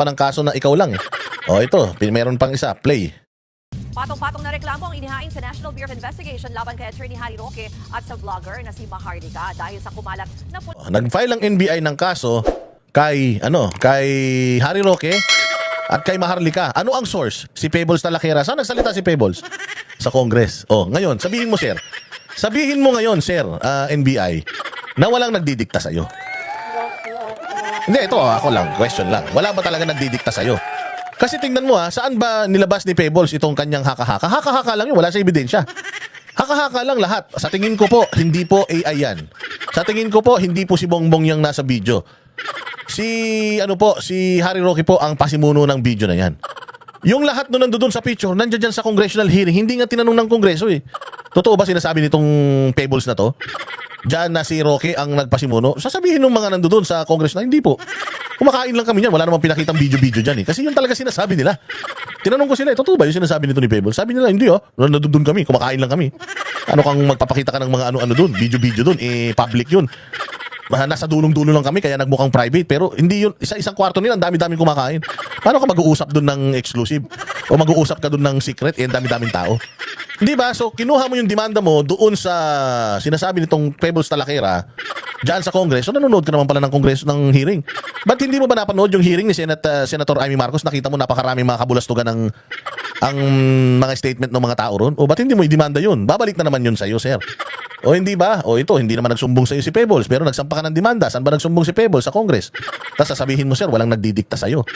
pa ng kaso na ikaw lang. O ito, meron pang isa, play. Patong-patong na reklamo ang inihain sa National Bureau of Investigation laban kay Attorney Harry Roque at sa vlogger na si Maharlika dahil sa kumalat na Nag-file ang NBI ng kaso kay Harry Roque at kay Maharlika. Ano ang source? Si Pebbles Talakera. Saan nagsalita si Pebbles? Sa Congress. Oh, ngayon, sabihin mo, sir. Sabihin mo ngayon, sir, NBI, na walang nagdidikta sa'yo. Hindi, ito, ako lang, question lang. Wala ba talaga nagdidikta sa'yo? Kasi tingnan mo saan ba nilabas ni Pebbles itong kanyang haka-haka? Haka-haka lang yun, wala sa ebidensya. Haka-haka lang lahat. Sa tingin ko po, hindi po AI yan. Sa tingin ko po, hindi po si Bongbong yung nasa video. Si Harry Roque po ang pasimuno ng video na yan. Yung lahat nandun sa picture, nandiyan dyan sa congressional hearing, hindi nga tinanong ng Kongreso eh. Totoo ba sinasabi nitong Pebbles na to? Diyan na si Roque ang nagpasimuno. Sasabihin ng mga nandun sa Congress na hindi po. Kumakain lang kami niyan. Wala namang pinakitang video-video dyan eh. Kasi yun talaga sinasabi nila. Tinanong ko sila, totoo ba yung sinasabi nito ni Pebbles? Sabi nila, hindi nandun kami. Kumakain lang kami. Ano kang magpapakita ka ng mga ano-ano dun? Video-video dun. Public yun. Nasa dulong-dulo lang kami kaya nagmukhang private. Pero hindi yun. Isang kwarto nila, ang dami-daming kumakain. Paano ka mag-uusap dun ng exclusive? O mag-uusap ka dun ng secret? Ang dami-daming tao. Di ba? So, kinuha mo yung demanda mo doon sa sinasabi nitong Pebbles Talakera dyan sa Congress. So, nanonood ka naman pala ng Kongreso ng hearing. Ba't hindi mo ba napanood yung hearing ni Senator Amy Marcos? Nakita mo napakaraming mga kabulastugan ng ang mga statement ng mga tao ron? O ba't hindi mo i-demanda yun? Babalik na naman yun sa'yo, sir. O hindi ba? O ito, hindi naman nagsumbong sa'yo si Pebbles, pero nagsampa ka ng demanda. Saan ba nagsumbong si Pebbles? Sa Congress. Tapos sasabihin mo, sir, walang nagdidikta sa'yo.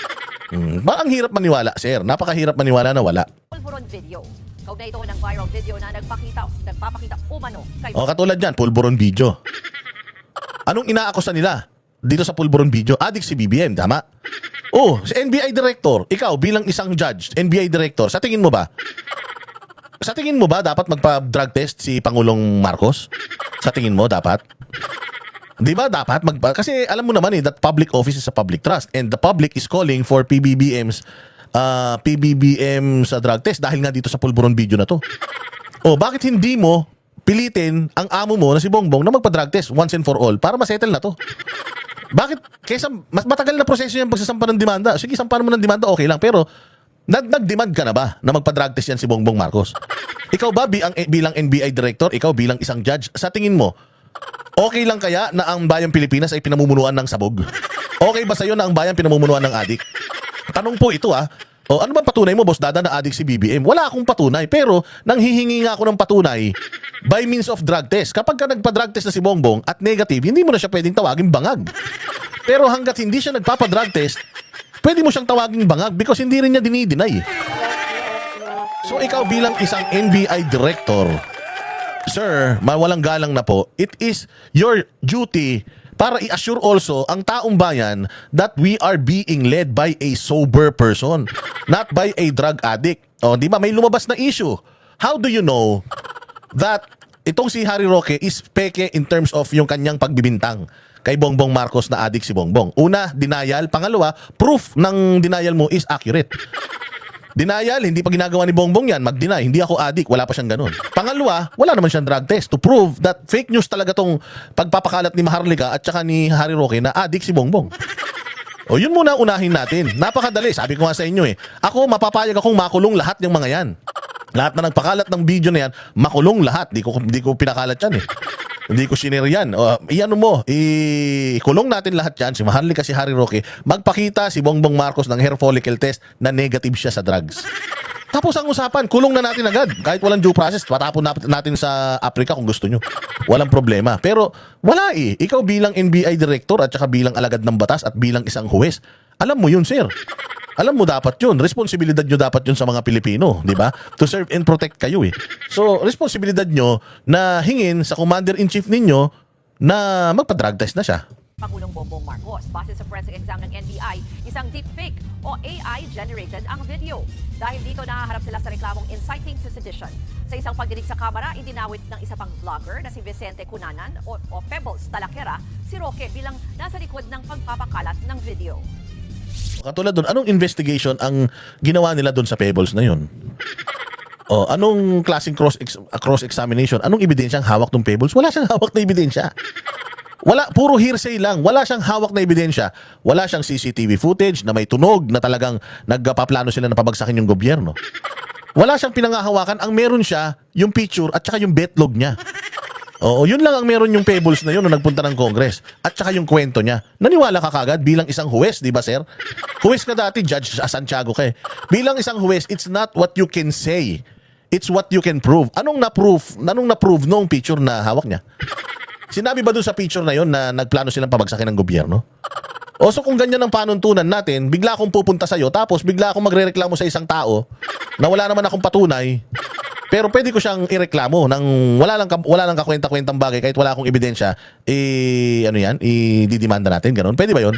Ba ang hirap maniwala, sir? Napakahirap maniwala na wala. pulburon video. Kaugnay ito ng viral video na nagpapakita umano kay O katulad dyan, pulburon video. Anong inaakusan nila dito sa pulburon video? Adik si BBM, tama? Oh, si NBI director, ikaw bilang isang judge, NBI director, sa tingin mo ba dapat magpa-drug test si Pangulong Marcos? Sa tingin mo dapat? Di ba dapat kasi alam mo naman that public office is a public trust and the public is calling for PBBM sa drug test dahil nga dito sa pulburon video na to. O bakit hindi mo pilitin ang amo mo na si Bongbong na magpa-drug test once and for all para masettle na to? Bakit? Kaysa mas matagal na proseso yung pagsasampa ng demanda. Sige, sampahan mo ng demanda, okay lang. Pero nag-demand ka na ba na magpa-drug test yan si Bongbong Marcos? Ikaw ba bilang NBI director, ikaw bilang isang judge, sa tingin mo, okay lang kaya na ang bayang Pilipinas ay pinamumunuan ng sabog? Okay ba sa'yo na ang bayang pinamumunuan ng adik? Tanong po ito O ano ba patunay mo, Boss Dada, na adik si BBM? Wala akong patunay, pero nanghihingi nga ako ng patunay by means of drug test. Kapag ka nagpa-drug test na si Bongbong at negative, hindi mo na siya pwedeng tawaging bangag. Pero hanggat hindi siya nagpapa-drug test, pwede mo siyang tawaging bangag because hindi rin niya dinideny. So ikaw bilang isang NBI director, sir, mawalang galang na po, it is your duty para i-assure also ang taong bayan that we are being led by a sober person, not by a drug addict. O, di ba? May lumabas na issue. How do you know that itong si Harry Roque is peke in terms of yung kanyang pagbibintang kay Bongbong Marcos na addict si Bongbong? Una, denial. Pangalawa, proof ng denial mo is accurate. Denial, hindi pa ginagawa ni Bongbong yan, mag-deny, hindi ako addict, wala pa siyang ganun. Pangalawa, wala naman siyang drug test to prove that fake news talaga tong pagpapakalat ni Maharlika at saka ni Harry Roque na addict si Bongbong. O yun muna unahin natin. Napakadali, sabi ko nga sa inyo Ako, mapapayag akong makulong lahat ng mga yan. Lahat na nagpakalat ng video na yan, makulong lahat. Di ko pinakalat yan Hindi ko sinare yan. Iyan mo, ikulong natin lahat yan. Si Maharlika, si Harry Roque, magpakita si Bongbong Marcos ng hair follicle test na negative siya sa drugs. Tapos ang usapan, kulong na natin agad. Kahit walang due process, patapon natin sa Africa kung gusto nyo. Walang problema. Pero wala Ikaw bilang NBI director at saka bilang alagad ng batas at bilang isang huwes, alam mo yun, sir. Alam mo dapat yun. Responsibilidad nyo dapat yun sa mga Pilipino, di ba? To serve and protect kayo So, responsibilidad nyo na hingin sa commander-in-chief ninyo na magpa-drug test na siya. Pangulong Bongbong Marcos. Base sa forensic exam ng NBI, isang deepfake o AI-generated ang video. Dahil dito nahaharap sila sa reklamong inciting to sedition. Sa isang pagdinig sa kamera, idinawit ng isa pang vlogger na si Vicente Cunanan o Pebbles Talakera si Roque bilang nasa likod ng pagpapakalat ng video. Katulad doon, anong investigation ang ginawa nila doon sa Pebbles na yun? Anong klaseng cross-examination? Anong ebidensya ang hawak ng Pebbles? Wala siyang hawak na ebidensya. Wala, puro hearsay lang. Wala siyang hawak na ebidensya. Wala siyang CCTV footage na may tunog na talagang nagpaplano sila na pabagsakin yung gobyerno. Wala siyang pinangahawakan. Ang meron siya, yung picture at saka yung betlog niya. Oo, yun lang ang meron yung Pebbles na yun nung nagpunta ng Congress. At saka yung kwento niya. Naniwala ka kagad bilang isang huwes, di ba sir? Huwes ka dati, Judge Santiago ka eh. Bilang isang huwes, it's not what you can say. It's what you can prove. Anong na-prove nung picture na hawak niya? Sinabi ba doon sa picture na yon na nagplano silang pabagsakin ng gobyerno? O so kung ganyan ang panuntunan natin, bigla akong pupunta sa'yo, tapos bigla akong magrereklamo sa isang tao na wala naman akong patunay, pero pwede ko siyang ireklamo nang wala lang kakwenta-kwentang bagay kahit wala akong ebidensya, ano yan, i-didemanda natin, ganun. Pwede ba yon?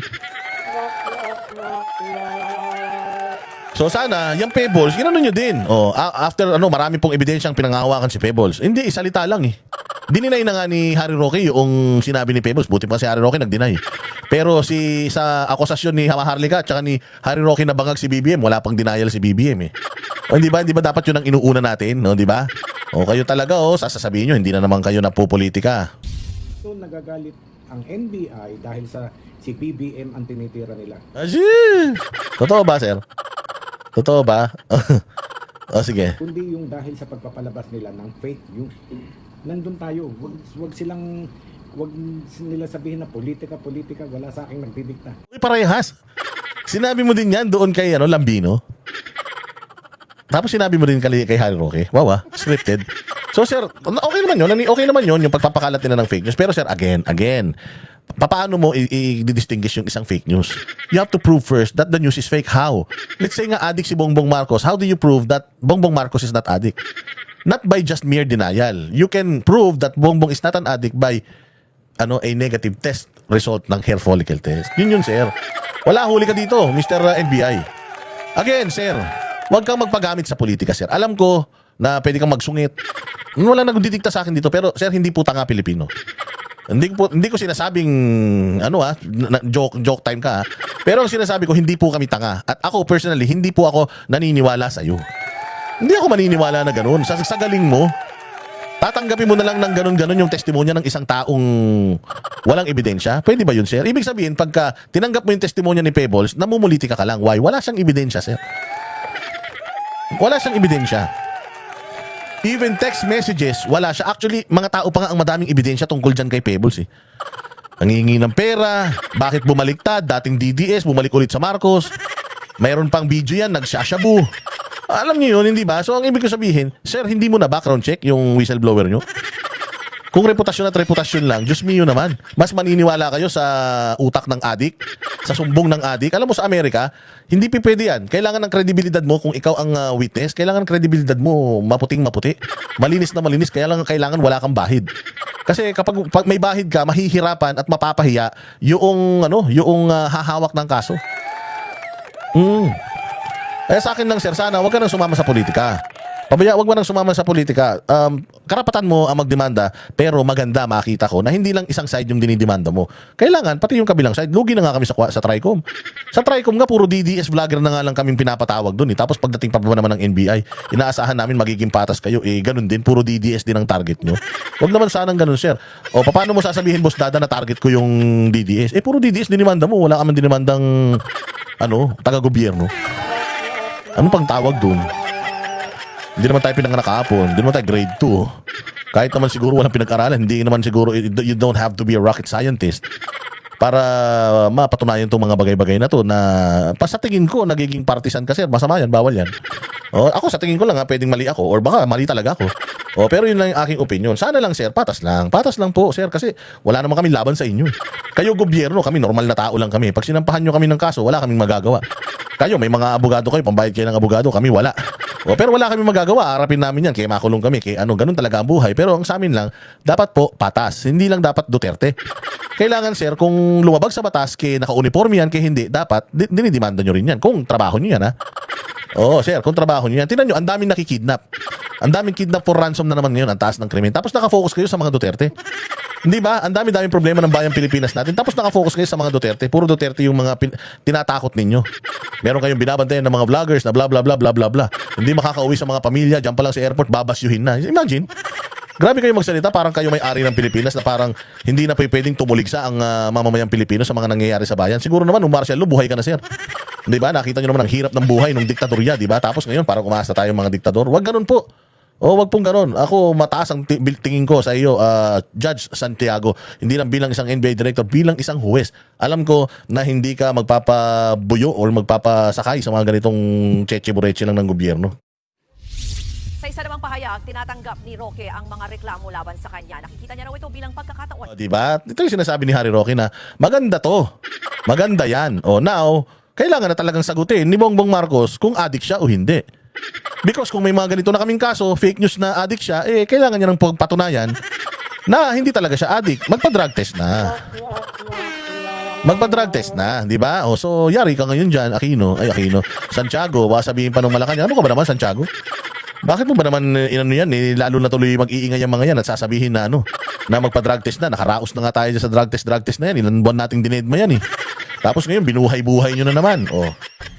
So sana, yung Pebbles, ginanon nyo din. After marami pong ebidensyang pinangahawakan si Pebbles. Hindi, isalita lang eh. Dininay na nga ni Harry Roque yung sinabi ni Pebbles. Buti pa si Harry Roque nagdeny. Pero sa akusasyon ni Harlika at saka ni Harry Roque na bangag si BBM, wala pang denial si BBM eh. Hindi ba dapat yun ang inuuna natin, no, di ba? Kayo talaga sasabihin nyo, hindi na naman kayo napupolitika. So nagagalit ang NBI dahil sa si BBM ang tinitira nila. Totoo ba, sir? Totoo ba? Sige. Kundi yung dahil sa pagpapalabas nila ng fake news. Nandun tayo. Wag nila sabihin na politika, wala sa aking nagdidikta. Uy, parehas. Sinabi mo din yan doon kay Lambino. Tapos sinabi mo din kay Harry Roque. Wow, scripted. So sir, okay naman yun yung pagpapakalat nila ng fake news. Pero sir, again, paano mo i-distinguish yung isang fake news? You have to prove first that the news is fake. How? Let's say nga addict si Bongbong Marcos. How do you prove that Bongbong Marcos is not addict? Not by just mere denial. You can prove that Bongbong is not an addict by a negative test result ng hair follicle test. Yun, sir. Wala, huli ka dito, Mr. NBI. Again, sir, huwag kang magpagamit sa politika, sir. Alam ko na pwede kang magsungit. Wala nagdidikta sa akin dito, pero sir, hindi po tanga Pilipino. Hindi ko sinasabing joke time ka. Pero ang sinasabi ko, hindi po kami tanga. At ako personally, hindi po ako naniniwala sa iyo. Hindi ako maniniwala na ganun. Sa galing mo, tatanggapin mo na lang ng ganun-ganun yung testimonya ng isang taong walang ebidensya. Pwede ba yun, sir? Ibig sabihin, pagka tinanggap mo yung testimonya ni Pebbles, namumulitika ka lang. Why? Wala siyang ebidensya, sir. Wala siyang ebidensya. Even text messages, wala siya. Actually, mga tao pa nga ang madaming ebidensya tungkol dyan kay Pebbles eh. Nangingi ng pera, bakit bumaliktad, dating DDS, bumalik ulit sa Marcos. Mayroon pang video yan, nagsashabu. Alam niyo yun, hindi ba? So, ang ibig ko sabihin, sir, hindi mo na background check yung whistleblower nyo? Kung reputasyon at reputasyon lang, Diyos mio naman. Mas maniniwala kayo sa utak ng adik, sa sumbong ng adik. Alam mo sa Amerika, hindi pwede yan. Kailangan ng kredibilidad mo kung ikaw ang witness. Kailangan ng kredibilidad mo maputing-maputi. Malinis na malinis. Kailangan wala kang bahid. Kasi kapag may bahid ka, mahihirapan at mapapahiya yung hahawak ng kaso. Sa akin lang, sir, sana wag ka nang sumama sa politika. Wag mo nang sumama sa politika. Karapatan mo ang magdemanda, pero maganda makita ko na hindi lang isang side yung dinidemanda mo. Kailangan, pati yung kabilang side. Lugi na nga kami sa TRICOM. Sa TRICOM nga, puro DDS vlogger na nga lang kaming pinapatawag doon. Tapos pagdating pa naman ng NBI, inaasahan namin magiging patas kayo. Ganun din, puro DDS din ang target nyo. Wag naman sanang ganun, sir. Paano mo sasabihin, Boss Dada, na target ko yung DDS? Puro DDS dinimanda mo. Wala ka man dinimandang taga-gobyerno. Ano pang tawag dun? Hindi naman tayo pinanganak kahapon. Hindi naman tayo grade 2. Kahit naman siguro walang pinag-aralan, hindi naman siguro, you don't have to be a rocket scientist para mapatunayan itong mga bagay-bagay na to na sa tingin ko, nagiging partisan kasi masama yan, bawal yan. Ako sa tingin ko lang pwedeng mali ako or baka mali talaga ako. Pero yun lang yung aking opinion. Sana lang, sir, patas lang. Patas lang po, sir, kasi wala naman kami laban sa inyo. Kayo gobyerno, kami normal na tao lang kami. Pag sinampahan nyo kami ng kaso, wala kaming magagawa. Kayo, may mga abogado kayo, pambayad kayo ng abogado, kami wala. Pero wala kami magagawa, harapin namin yan, kaya makulong kami, kaya ganun talaga ang buhay. Pero ang sa amin lang, dapat po patas, hindi lang dapat Duterte. Kailangan, sir, kung lumabag sa batas, kaya naka-uniforme yan, kaya hindi, dapat, dinidemanda nyo rin yan, kung trabaho nyo yan, ha? Sir, kung trabaho nyo yan, tingnan nyo, ang daming nakikidnap. Ang daming kidnap for ransom na naman ngayon, ang taas ng krimen. Tapos nakafocus kayo sa mga Duterte. Hindi ba? Ang daming problema ng bayang Pilipinas natin. Tapos nakafocus kayo sa mga Duterte. Puro Duterte yung mga tinatakot ninyo. Meron kayong binabantayan ng mga vloggers na bla bla bla bla bla bla. Hindi makakauwi sa mga pamilya, diyan pa lang sa airport, babasyuhin na. Imagine. Grabe kayo magsalita, parang kayo may-ari ng Pilipinas na parang hindi na pwedeng tumuligsa ang mamamayang Pilipino sa mga nangyayari sa bayan. Siguro naman, nung martial law, buhay ka na, sir. Di ba? Nakita nyo naman ang hirap ng buhay nung diktadorya, di ba? Tapos ngayon, parang umasa tayo mga diktador. Wag ganun po. O wag pong ganun. Ako, mataas ang tingin ko sa iyo, Judge Santiago. Hindi lang bilang isang NBA director, bilang isang huwes. Alam ko na hindi ka magpapabuyo o magpapasakay sa mga ganitong cheche-bureche lang ng gobyerno. Sa isa namang pahayag, tinatanggap ni Roque ang mga reklamo laban sa kanya. Nakikita niya raw ito bilang pagkakataon. Di ba? Ito yung sinasabi ni Harry Roque na maganda to. Maganda yan. O now, kailangan na talagang sagutin ni Bongbong Marcos kung addict siya o hindi. Because kung may mga ganito na kaming kaso, fake news na addict siya, kailangan niya ng pagpatunayan na hindi talaga siya addict. Magpa-drug test na. Magpa-drug test na, di ba? O so, yari ka ngayon dyan, Aquino. Santiago, baka sabihin pa nung Malacanang, ano ka ba naman, Santiago? Bakit mo ba naman inano yan? Lalo na tuloy mag-iingay yung mga yan at sasabihin na na magpa-drug test na. Nakaraos na nga tayo dyan sa drug test na yan. Ilan buwan nating dinedma yan eh. Tapos ngayon, binuhay-buhay nyo na naman. O.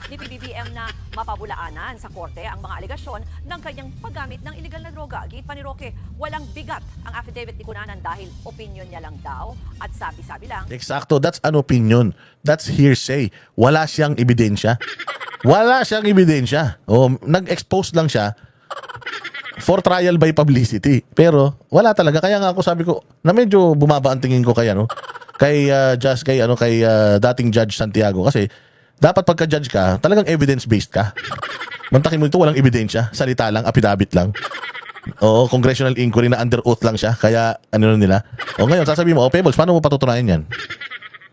Ni PBBM na mapabulaanan sa korte ang mga alegasyon ng kanyang paggamit ng illegal na droga. Giit pa ni Roque, walang bigat ang affidavit ni Cunanan dahil opinion niya lang daw at sabi-sabi lang. Eksakto, that's an opinion. That's hearsay. Wala siyang ebidensya. Wala siyang ebidensya. O, nag-expose lang siya for trial by publicity. Pero wala talaga. Kaya nga ako sabi ko na medyo bumaba ang tingin ko kay dating Judge Santiago kasi dapat pagka-judge ka, talagang evidence-based ka. Mantakin mo ito, walang ebidensya, salita lang, affidavit lang. Oo, congressional inquiry na under oath lang siya, kaya nila. O ngayon, sasabihin mo, Pebbles, paano mo patutunayan yan?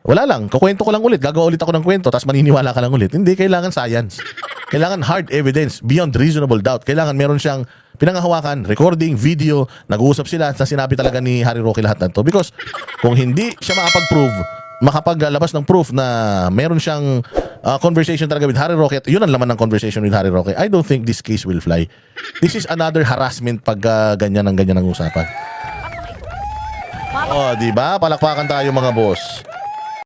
Wala lang, kukwento ko lang ulit, gagawa ulit ako ng kwento, tapos maniniwala ka lang ulit. Hindi, kailangan science. Kailangan hard evidence, beyond reasonable doubt. Kailangan meron siyang pinangahawakan, recording, video, nag-uusap sila, na sinabi talaga ni Harry Roque lahat ng to. Because kung hindi siya makapaglabas ng proof na meron siyang conversation talaga with Harry Roque, yun ang laman ng conversation with Harry Roque, I don't think this case will fly. This is another harassment pag ganyan ang usapan. Ang mga ito, Oh, di ba? Palakpakan tayo mga boss.